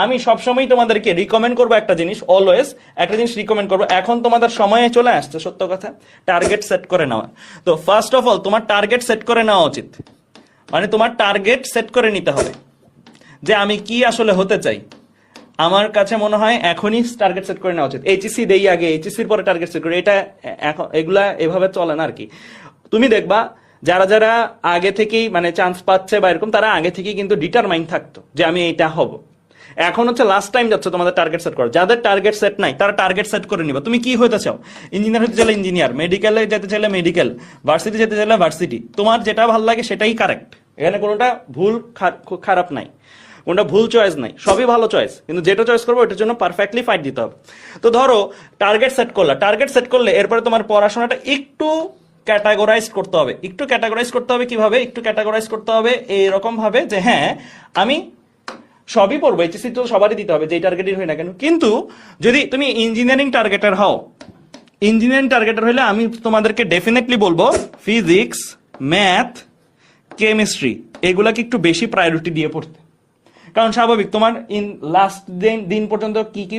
আমি সবসময় তোমাদেরকে রিকমেন্ড করবো একটা জিনিস, অলওয়েজ একটা জিনিস রিকমেন্ড করবো, এখন তোমাদের সময়ে চলে আসছে সত্য কথা টার্গেট সেট করে নেওয়া। তো ফার্স্ট অফ অল তোমার টার্গেট সেট করে নেওয়া উচিত, মানে তোমার টার্গেট সেট করে নিতে হবে যে আমি কি আসলে হতে চাই। আমার কাছে মনে হয় এখনই টার্গেট সেট করে নেওয়া উচিত। এইচএসসি দেই আগে, এইচএসসির পরে টার্গেট সেট করে, এটা এখন এগুলা এভাবে চলে না আর কি। তুমি দেখবা যারা যারা আগে থেকেই মানে চান্স পাচ্ছে বা এরকম, তারা আগে থেকেই কিন্তু ডিটারমাইন থাকতো যে আমি এইটা হব। এখন হচ্ছে লাস্ট টাইম যাচ্ছে তোমাদের টার্গেট সেট করা। যাদের টার্গেট সেট নাই তারা টার্গেট সেট করে নিবা। তুমি কি হতে চাও? ইঞ্জিনিয়ার হতে চাইলে ইঞ্জিনিয়ার, মেডিকেলে যেতে চাইলে মেডিকেল, ভার্সিটি যেতে চাইলে ভার্সিটি। তোমার যেটা ভালো লাগে সেটাই কারেক্ট, এখানে কোনোটা ভুল খারাপ নাই, কোনটা ভুল চয়েস নাই, সবই ভালো চয়েস, কিন্তু যেটা চয়েস করবো ওটার জন্য পারফেক্টলি ফাইট দিতে হবে। তো ধরো টার্গেট সেট করলা, টার্গেট সেট করলে এরপরে তোমার পড়াশোনাটা একটু ক্যাটাগরাইজ করতে হবে। একটু ক্যাটাগরাইজ করতে হবে কিভাবে? একটু ক্যাটাগরাইজ করতে হবে এরকম ভাবে যে হ্যাঁ আমি সবই পড়বো, এইচএসসি তো সবারই দিতে হবে যেই টার্গেটই হয় না কেন, কিন্তু যদি তুমি ইঞ্জিনিয়ারিং টার্গেটার হও, ইঞ্জিনিয়ারিং টার্গেটার হলে আমি তোমাদেরকে ডেফিনেটলি বলবো ফিজিক্স, ম্যাথ, কেমিস্ট্রি এগুলাকে একটু বেশি প্রায়োরিটি দিয়ে পড়তে। কারণ স্বাভাবিক তোমার লাস্ট দিন পর্যন্ত কি কি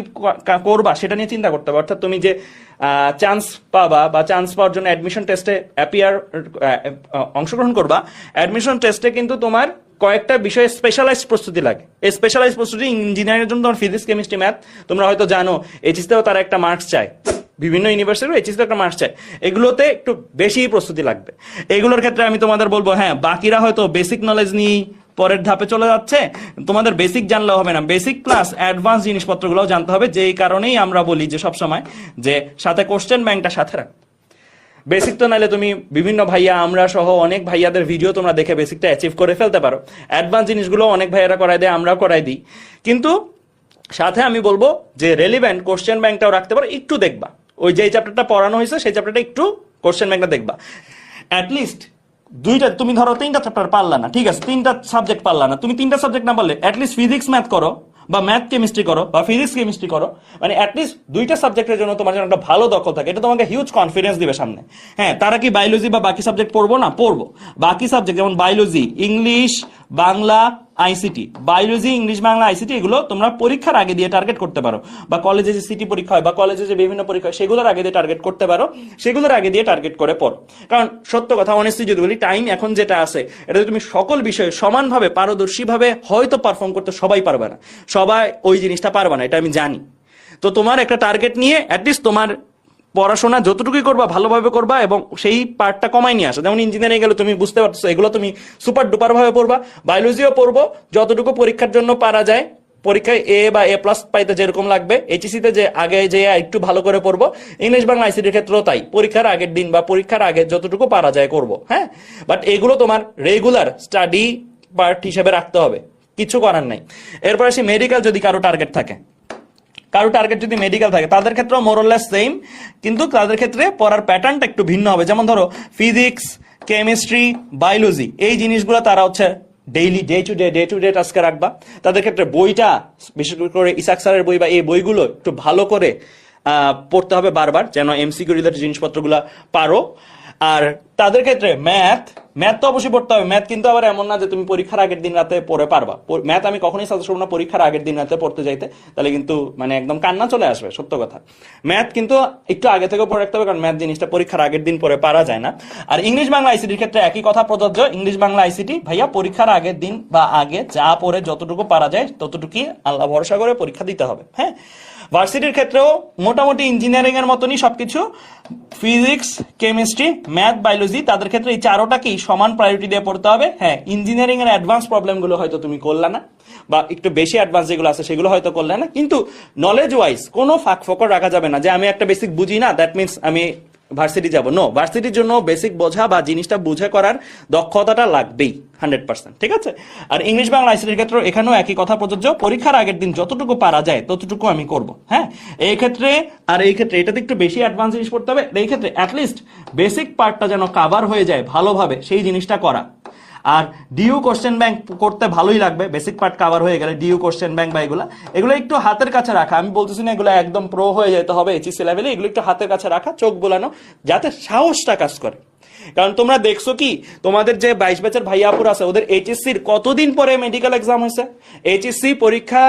করবা সেটা নিয়ে চিন্তা করতে হবে। অর্থাৎ তুমি যে চান্স পাবা বা চান্স পাওয়ার জন্য অ্যাডমিশন টেস্টে অংশগ্রহণ করবা, অ্যাডমিশন টেস্টে কিন্তু তোমার কয়েকটা বিষয়ে স্পেশালাইজ প্রস্তুতি লাগে। এই স্পেশালাইজ প্রস্তুতি ইঞ্জিনিয়ারিং এর জন্য তোমার ফিজিক্স, কেমিস্ট্রি, ম্যাথ, তোমরা হয়তো জানো এইচএসসিতেও তারা একটা মার্কস চায়, বিভিন্ন ইউনিভার্সিটি এইচএসসিতে একটা মার্কস চায়, এগুলোতে একটু বেশি প্রস্তুতি লাগবে। এগুলোর ক্ষেত্রে আমি তোমাদের বলবো হ্যাঁ বাকিরা হয়তো বেসিক নলেজ নিয়ে পরের ধাপে চলে যাচ্ছে, তোমাদের বেসিক জানলেও হবে না, বেসিক প্লাস অ্যাডভান্স জিনিসপত্রগুলো জানতে হবে। যেই কারণেই আমরা বলি যে সবসময় যে সাথে কোশ্চেন ব্যাংকটা সাথে রাখ। বেসিক তো নাইলে তুমি বিভিন্ন ভাইয়া, আমরা সহ অনেক ভাইয়াদের ভিডিও তোমরা দেখে বেসিকটা অ্যাচিভ করে ফেলতে পারো। অ্যাডভান্স জিনিসগুলো অনেক ভাইয়ারা করাই দেয়, আমরাও করাই দিই, কিন্তু সাথে আমি বলবো যে রেলিভেন্ট কোশ্চেন ব্যাংকটাও রাখতে পারো। একটু দেখবা ওই যে চ্যাপ্টারটা পড়ানো হয়েছে সেই চ্যাপ্টারটা একটু কোশ্চেন ব্যাংকটা দেখবা। অ্যাটলিস্ট দুইটা, তুমি ধরো তিনটা চ্যাপ্টার পারলা না, ঠিক আছে, তিনটা সাবজেক্ট পারলা না, তুমি তিনটা সাবজেক্ট না পারলে অ্যাটলিস্ট ফিজিক্স ম্যাথ করো বা ম্যাথ কেমিস্ট্রি করো বা ফিজিক্স কেমিস্ট্রি করো, মানে অ্যাটলিস্ট দুইটা সাবজেক্টের জন্য তোমার যেন একটা ভালো দখল থাকে, এটা তোমাকে হিউজ কনফিডেন্স দিবে সামনে। হ্যাঁ তারা কি বায়োলজি বা বাকি সাবজেক্ট পড়বো না? পড়বো। বাকি সাবজেক্ট যেমন biology, English, Bangla, ICT, biology, English, Bangla, ICT এগুলো তোমরা পরীক্ষার আগে দিয়ে টার্গেট করতে পারো, বা কলেজে যে সিটি পরীক্ষা হয় বা কলেজে যে বিভিন্ন পরীক্ষা হয় সেগুলোর আগে দিয়ে টার্গেট করতে পারো, সেগুলোর আগে দিয়ে টার্গেট করে পড়ো। কারণ সত্য কথা অনেস্টলি যদি বলি, টাইম এখন যেটা আছে এটা তুমি সকল বিষয়ে সমানভাবে পারদর্শীভাবে হয়তো পারফর্ম করতে সবাই পারবে না, সবাই ওই জিনিসটা পারবে না, এটা আমি জানি। তো তোমার একটা টার্গেট নিয়ে অ্যাটলিস্ট তোমার পড়াশোনা যতটুকুই করবা ভালোভাবে করবা এবং সেই পার্টটা কমাই নিয়ে আসা। যেমন ইঞ্জিনিয়ারিং গেলে তুমি বুঝতে পারছো এগুলো তুমি সুপার ডুপার ভাবে পড়বা, বায়োলজিও পড়বো যতটুকু পরীক্ষার জন্য পারা যায়, পরীক্ষায় এ বা এ প্লাস পাইতে যেরকম লাগবে, এইচএসসিতে যে আগে যে একটু ভালো করে পড়বো, ইংলিশ বাংলা আইসিটির ক্ষেত্রেও তাই, পরীক্ষার আগের দিন বা পরীক্ষার আগে যতটুকু পারা যায় করবো। হ্যাঁ বাট এগুলো তোমার রেগুলার স্টাডি পার্ট হিসেবে রাখতে হবে, কিছু করার নাই। এরপর আসি মেডিকেল, যদি কারো টার্গেট থাকে, কারো টার্গেট যদি মেডিকেল থাকে তাদের ক্ষেত্রেও মোরলেস সেম, কিন্তু তাদের ক্ষেত্রে পড়ার প্যাটার্নটা একটু ভিন্ন হবে। যেমন ধরো ফিজিক্স, কেমিস্ট্রি, বায়োলজি এই জিনিসগুলো তারা হচ্ছে ডেইলি ডে টু ডে টাস্কে রাখবা। তাদের ক্ষেত্রে বইটা বিশেষ করে ইসাক স্যারের বই বা এই বইগুলো একটু ভালো করে পড়তে হবে বারবার, যেন এমসিকিউ রিলেটেড জিনিসপত্রগুলো পারো। আর তাদের ক্ষেত্রে ম্যাথ তো অবশ্যই পড়তে হবে। ম্যাথ কিন্তু আবার এমন না যে তুমি পরীক্ষার আগের দিন রাতে পড়ে পারবা। ম্যাথ আমি কখনোই সাজেস্ট করবো না পরীক্ষার আগের দিন রাতে পড়তে যাইতে, তাহলে কিন্তু মানে একদম কান্না চলে আসবে, সত্য কথা। ম্যাথ কিন্তু একটু আগে থেকে পড়ে রাখতে হবে, কারণ ম্যাথ জিনিসটা পরীক্ষার আগের দিন পরে পারা যায় না। আর ইংলিশ বাংলা আইসিটির ক্ষেত্রে একই কথা প্রযোজ্য। ইংলিশ বাংলা আইসিটি ভাইয়া পরীক্ষার আগের দিন বা আগে যা পড়ে যতটুকু পারা যায় ততটুকুই আল্লাহ ভরসা করে পরীক্ষা দিতে হবে। হ্যাঁ ভার্সিটির ক্ষেত্রেও মোটামুটি ইঞ্জিনিয়ারিং এর মতনই সবকিছু, ফিজিক্স, কেমিস্ট্রি, ম্যাথ, বায়োলজি, তাদের ক্ষেত্রে এই চারোটাকেই সমান প্রায়োরিটি দিয়ে পড়তে হবে। হ্যাঁ ইঞ্জিনিয়ারিং এর অ্যাডভান্স প্রবলেমগুলো হয়তো তুমি করলে না, বা একটু বেশি অ্যাডভান্স যেগুলো আছে সেগুলো হয়তো করলে না, কিন্তু নলেজ ওয়াইজ কোনো ফাঁক ফোকর রাখা যাবে না যে আমি একটা বেসিক বুঝি না দ্যাট মিনস আমি ভার্সিটি যাব। নো, ভার্সিটির জন্য বেসিক বোঝা বা জিনিসটা বুঝে করার দক্ষতাটা লাগবেই 100%, ঠিক আছে। আর ইংলিশ বাংলা আইসিটির ক্ষেত্রে এখানেও একই কথা প্রযোজ্য, পরীক্ষার আগের দিন যতটুকু পারা যায় ততটুকু আমি করব। হ্যাঁ এই ক্ষেত্রে এটাতে একটু বেশি অ্যাডভান্স জিনিস পড়তে হবে, এই ক্ষেত্রে অ্যাটলিস্ট বেসিক পার্টটা যেন কাভার হয়ে যায় ভালোভাবে সেই জিনিসটা করা। আর ডিইউ কোশ্চেন ব্যাংক করতে ভালোই লাগবে, বেসিক পার্ট কভার হয়ে গেলে ডিইউ কোশ্চেন ব্যাংক বা এগুলো একটু হাতের কাছে রাখা। আমি বলতেছি না এগুলো একদম প্রো হয়ে যেতে হবে এইচএসসি লেভেলে, এগুলো একটু হাতের কাছে রাখা, চোখ বোলানো, যাতে সাহসটা কাজ করে। কারণ তোমরা দেখছো কি তোমাদের যে 22 ব্যাচের ভাইয়া আপুর আছে ওদের এইচএসসির কতদিন পরে মেডিকেল এক্সাম হয়েছে, এইচএসসি পরীক্ষা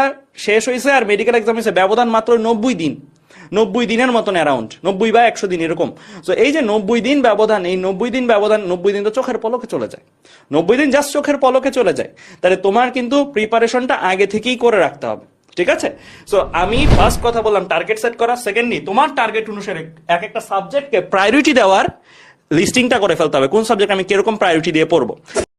শেষ হয়েছে আর মেডিকেল এক্সাম হয়েছে ব্যবধান মাত্র 90 দিন, 90 দিনের মতন অ্যারাউন্ড 90 বা 100 দিন এরকম। তো এই যে 90 দিন ব্যবধান, এই 90 দিন ব্যবধান, 90 দিন তো চোখের পলকে চলে যায়, 90 দিন জাস্ট চোখের পলকে চলে যায়। তাহলে তোমার কিন্তু প্রিপারেশনটা আগে থেকেই করে রাখতে হবে, ঠিক আছে? সো আমি ফার্স্ট কথা বললাম টার্গেট সেট করা, সেকেন্ডলি তোমার টার্গেট অনুসারে এক একটা সাবজেক্টকে প্রায়োরিটি দেওয়ার লিস্টিংটা করে ফেলতে হবে, কোন সাবজেক্ট আমি কিরকম প্রায়োরিটি দিয়ে পড়বো।